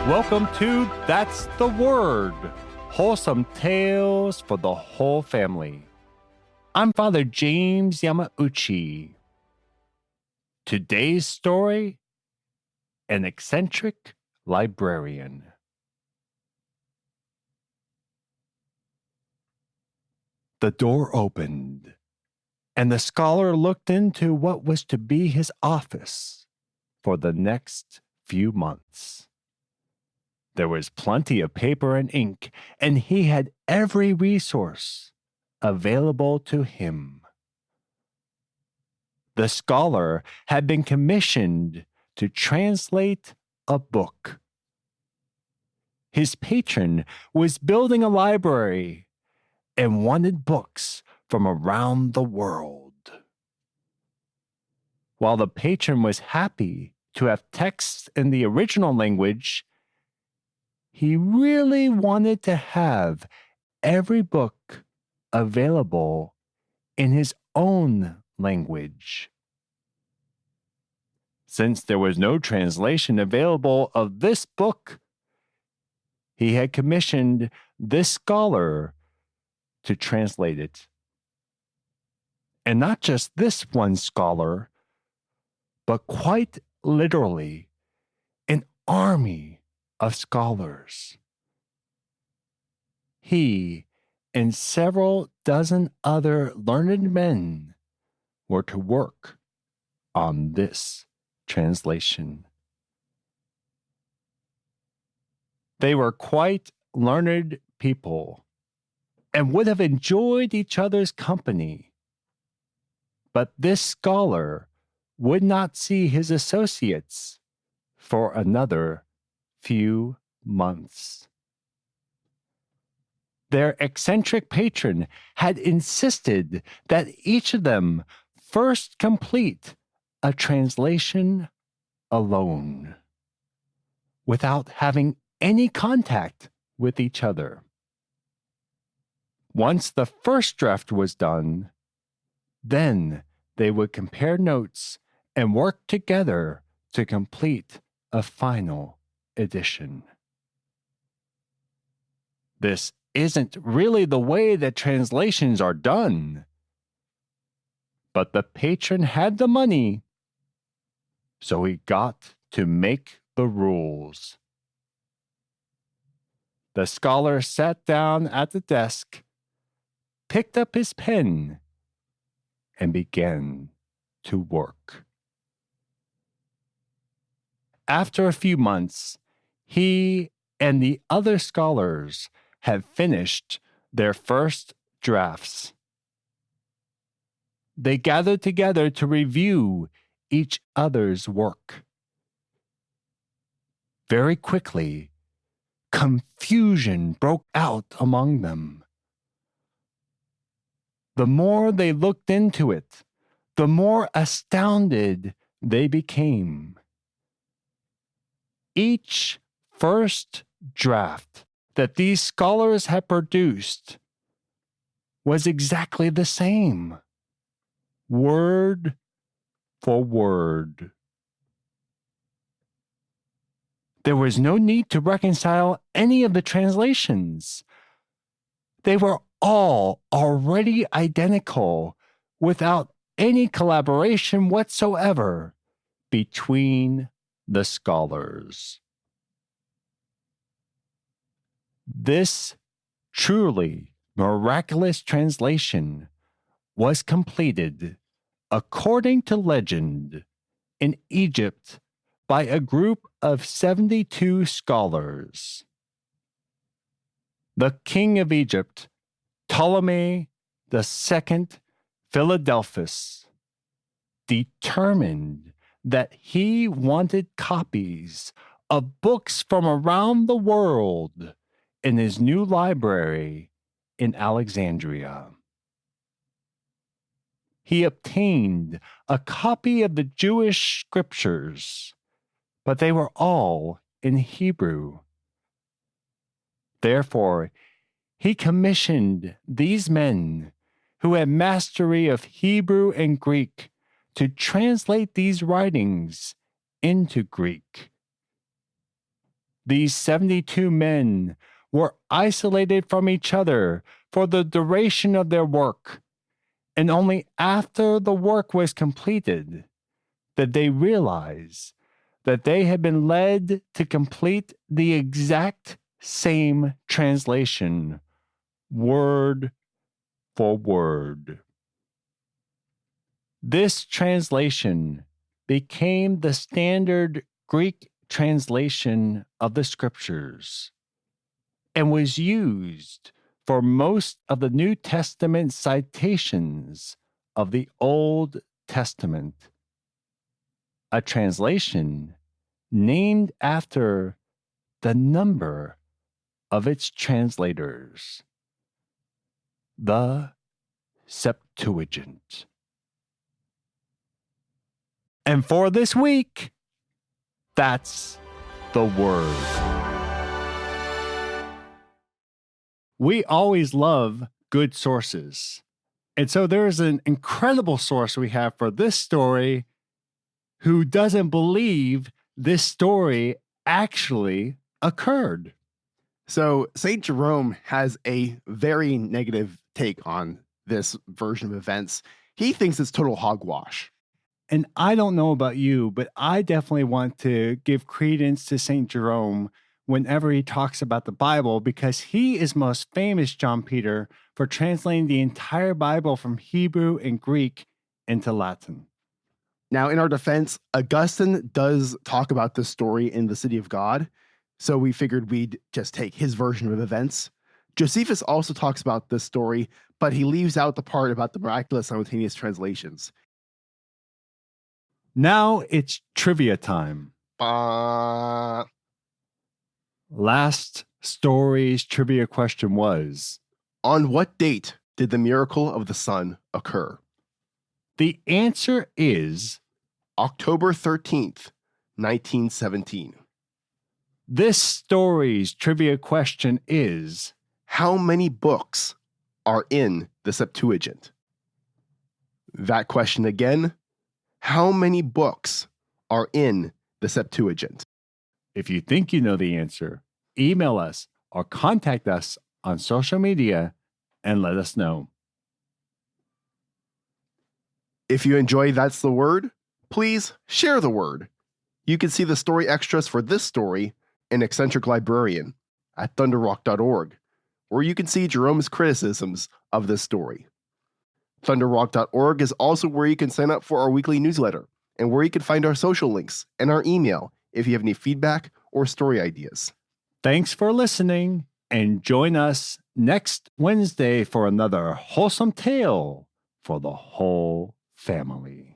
Welcome to That's the Word, wholesome tales for the whole family. I'm Father James Yamauchi. Today's story, An Eccentric Librarian. The door opened, and the scholar looked into what was to be his office for the next few months. There was plenty of paper and ink, and he had every resource available to him. The scholar had been commissioned to translate a book. His patron was building a library and wanted books from around the world. While the patron was happy to have texts in the original language, he really wanted to have every book available in his own language. Since there was no translation available of this book, he had commissioned this scholar to translate it. And not just this one scholar, but quite literally an army of scholars. He and several dozen other learned men were to work on this translation. They were quite learned people and would have enjoyed each other's company. But this scholar would not see his associates for another few months. Their eccentric patron had insisted that each of them first complete a translation alone, without having any contact with each other. Once the first draft was done, then they would compare notes and work together to complete a final edition. This isn't really the way that translations are done. But the patron had the money, so he got to make the rules. The scholar sat down at the desk, picked up his pen, and began to work. After a few months, he and the other scholars had finished their first drafts. They gathered together to review each other's work. Very quickly, confusion broke out among them. The more they looked into it, the more astounded they became. Each first draft that these scholars had produced was exactly the same, word for word. There was no need to reconcile any of the translations. They were all already identical, without any collaboration whatsoever between the scholars. This truly miraculous translation was completed, according to legend, in Egypt by a group of 72 scholars. The king of Egypt, Ptolemy II Philadelphus, determined that he wanted copies of books from around the world in his new library in Alexandria. He obtained a copy of the Jewish scriptures, but they were all in Hebrew. Therefore, he commissioned these men who had mastery of Hebrew and Greek to translate these writings into Greek. These 72 men were isolated from each other for the duration of their work, and only after the work was completed did they realize that they had been led to complete the exact same translation, word for word. This translation became the standard Greek translation of the scriptures and was used for most of the New Testament citations of the Old Testament. A translation named after the number of its translators, the Septuagint. And for this week, that's the word. We always love good sources. And so there is an incredible source we have for this story who doesn't believe this story actually occurred. So St. Jerome has a very negative take on this version of events. He thinks it's total hogwash. And I don't know about you, but I definitely want to give credence to St. Jerome whenever he talks about the Bible, because he is most famous, John Peter, for translating the entire Bible from Hebrew and Greek into Latin. Now, in our defense, Augustine does talk about this story in The City of God, so we figured we'd just take his version of events. Josephus also talks about this story, but he leaves out the part about the miraculous simultaneous translations. Now it's trivia time. Last story's trivia question was, on what date did the miracle of the sun occur? The answer is October 13th, 1917. This story's trivia question is, how many books are in the Septuagint? That question again, how many books are in the Septuagint? If you think you know the answer, email us or contact us on social media and let us know. If you enjoy That's the Word, please share the word. You can see the story extras for this story in Eccentric Librarian at thunderrock.org, where you can see Jerome's criticisms of this story. Thunderrock.org is also where you can sign up for our weekly newsletter and where you can find our social links and our email if you have any feedback or story ideas. Thanks for listening, and join us next Wednesday for another wholesome tale for the whole family.